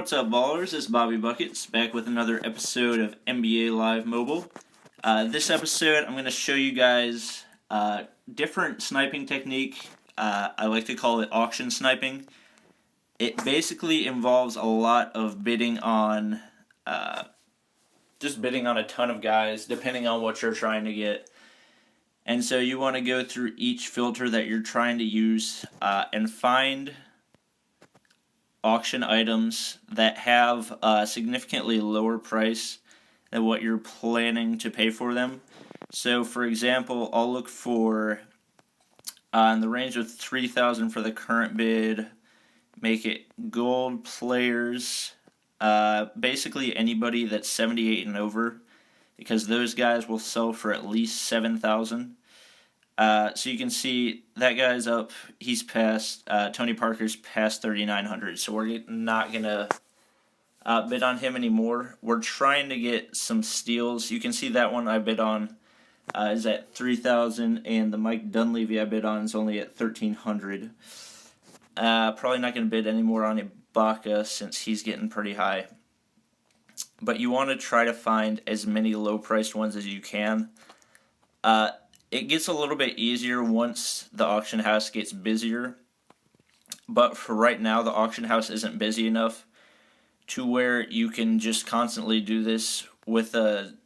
What's up, ballers? It's Bobby Buckets back with another episode of NBA Live Mobile. This episode, I'm going to show you guys different sniping technique. I like to call it auction sniping. It basically involves a lot of bidding on, just bidding on a ton of guys, depending on what you're trying to get. And so you want to go through each filter that you're trying to use and find auction items that have a significantly lower price than what you're planning to pay for them. So for example, I'll look for in the range of $3,000 for the current bid, make it gold players, basically anybody that's 78 and over, because those guys will sell for at least $7,000. So you can see that guy's up. He's past, Tony Parker's past 3,900. So we're not going to bid on him anymore. We're trying to get some steals. You can see that one I bid on is at 3,000, and the Mike Dunleavy I bid on is only at 1,300. Probably not going to bid anymore on Ibaka since he's getting pretty high. But you want to try to find as many low-priced ones as you can. It gets a little bit easier once the auction house gets busier, but for right now the auction house isn't busy enough to where you can just constantly do this with the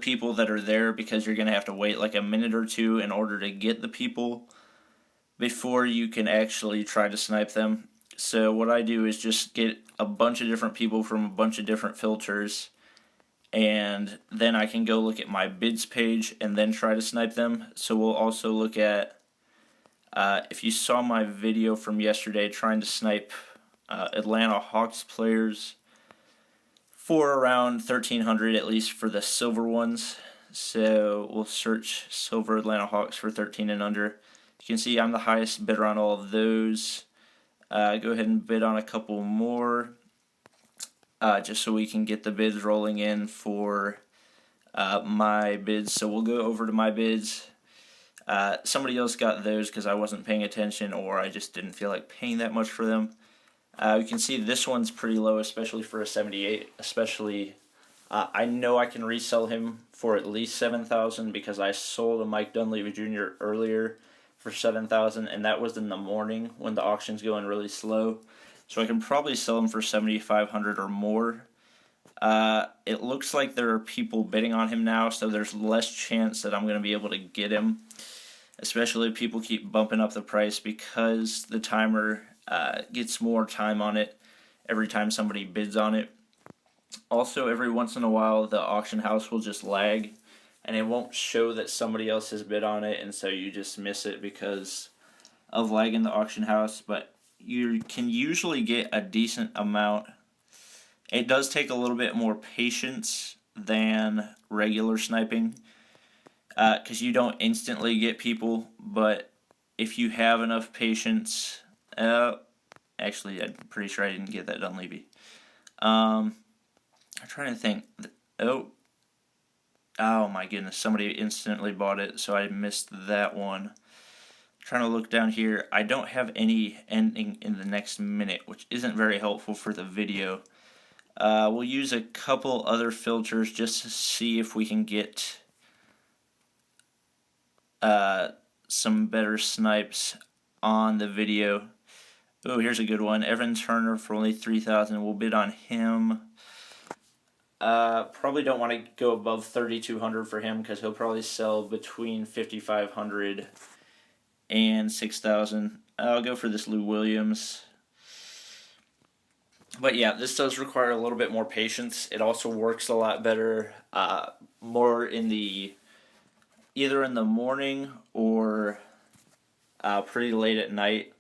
people that are there, because you're going to have to wait like a minute or two in order to get the people before you can actually try to snipe them. So what I do is just get a bunch of different people from a bunch of different filters, and then I can go look at my bids page and then try to snipe them. So we'll also look at, if you saw my video from yesterday trying to snipe Atlanta Hawks players for around 1,300 at least for the silver ones. So we'll search silver Atlanta Hawks for 13 and under. You can see I'm the highest bidder on all of those. Go ahead and bid on a couple more. Just so we can get the bids rolling in for my bids. So we'll go over to my bids. Somebody else got those because I wasn't paying attention, or I just didn't feel like paying that much for them. You can see this one's pretty low, especially for a 78. Especially, I know I can resell him for at least $7,000 because I sold a Mike Dunleavy Jr. earlier for $7,000, and that was in the morning when the auction's going really slow. So I can probably sell them for $7,500 or more. It looks like there are people bidding on him now, so there's less chance that I'm going to be able to get him, especially if people keep bumping up the price, because the timer gets more time on it every time somebody bids on it. Also, every once in a while, the auction house will just lag, and it won't show that somebody else has bid on it, and so you just miss it because of lag in the auction house. But you can usually get a decent amount. It does take a little bit more patience than regular sniping, because you don't instantly get people, but if you have enough patience, actually I'm pretty sure I didn't get that Dunleavy. I'm trying to think. Oh my goodness, somebody instantly bought it, so I missed that one. Trying to look down here, I don't have any ending in the next minute, which isn't very helpful for the video. We'll use a couple other filters just to see if we can get some better snipes on the video. Oh, here's a good one. Evan Turner for only 3,000. We'll bid on him. Probably don't want to go above 3,200 for him because he'll probably sell between 5,500 and 6,000. I'll go for this Lou Williams. But yeah, this does require a little bit more patience. It also works a lot better, more in the either in the morning or pretty late at night.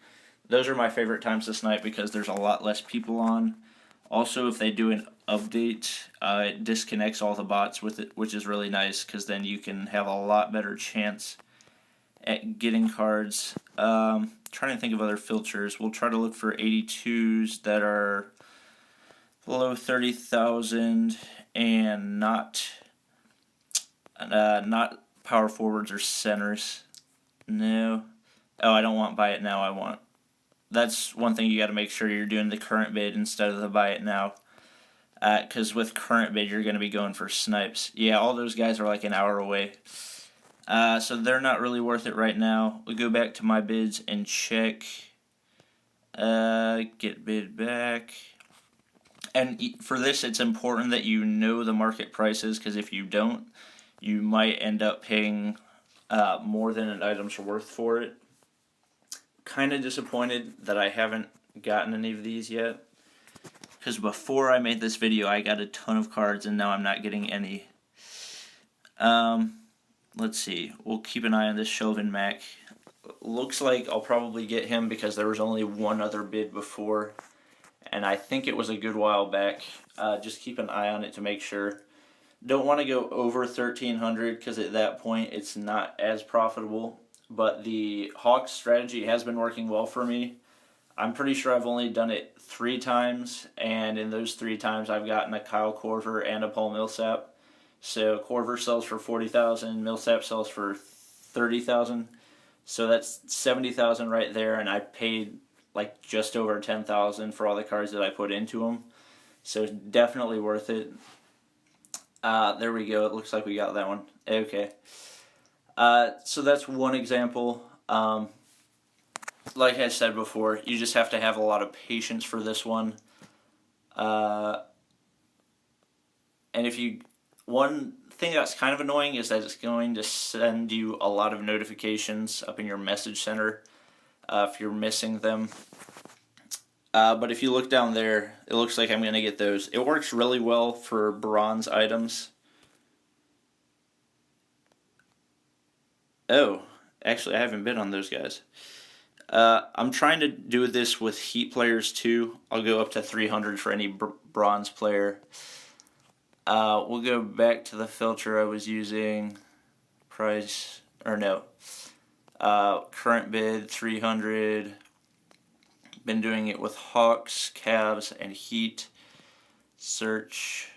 Those are my favorite times to snipe because there's a lot less people on. Also, if they do an update, it disconnects all the bots with it, which is really nice because then you can have a lot better chance at getting cards. Trying to think of other filters. We'll try to look for 82s that are below 30,000 and not power forwards or centers. No. Oh, I don't want buy it now. I want that's one thing you got to make sure you're doing the current bid instead of the buy it now. Because with current bid, you're going to be going for snipes. Yeah, all those guys are like an hour away. So they're not really worth it right now. We go back to my bids and check. Get bid back. And for this, it's important that you know the market prices, because if you don't, you might end up paying more than an item's worth for it. Kind of disappointed that I haven't gotten any of these yet, because before I made this video, I got a ton of cards, and now I'm not getting any. Let's see. We'll keep an eye on this Chauvin Mac. Looks like I'll probably get him because there was only one other bid before, and I think it was a good while back. Just keep an eye on it to make sure. Don't want to go over 1,300 because at that point it's not as profitable. But the Hawks strategy has been working well for me. I'm pretty sure I've only done it 3 times, and in those 3 times I've gotten a Kyle Korver and a Paul Millsap. So Korver sells for 40,000, Millsap sells for 30,000. So that's 70,000 right there, and I paid like just over 10,000 for all the cards that I put into them. So it's definitely worth it. There we go. It looks like we got that one. Okay. So that's one example. Like I said before, you just have to have a lot of patience for this one. And one thing that's kind of annoying is that it's going to send you a lot of notifications up in your message center if you're missing them. But if you look down there, it looks like I'm going to get those. It works really well for bronze items. Oh, actually, I haven't bid on those guys. I'm trying to do this with Heat players too. I'll go up to 300 for any bronze player. We'll go back to the filter I was using. Price, or no. Current bid, 300. Been doing it with Hawks, Cavs, and Heat. Search.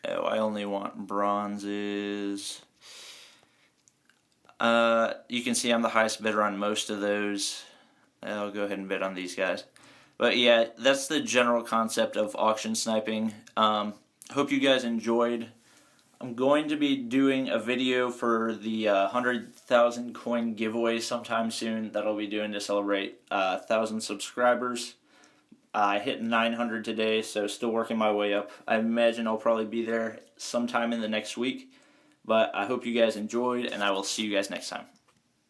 Oh, I only want bronzes. You can see I'm the highest bidder on most of those. I'll go ahead and bid on these guys. But yeah, that's the general concept of auction sniping. Hope you guys enjoyed. I'm going to be doing a video for the 100,000 coin giveaway sometime soon that I'll be doing to celebrate 1,000 subscribers. I hit 900 today, so still working my way up. I imagine I'll probably be there sometime in the next week. But I hope you guys enjoyed, and I will see you guys next time.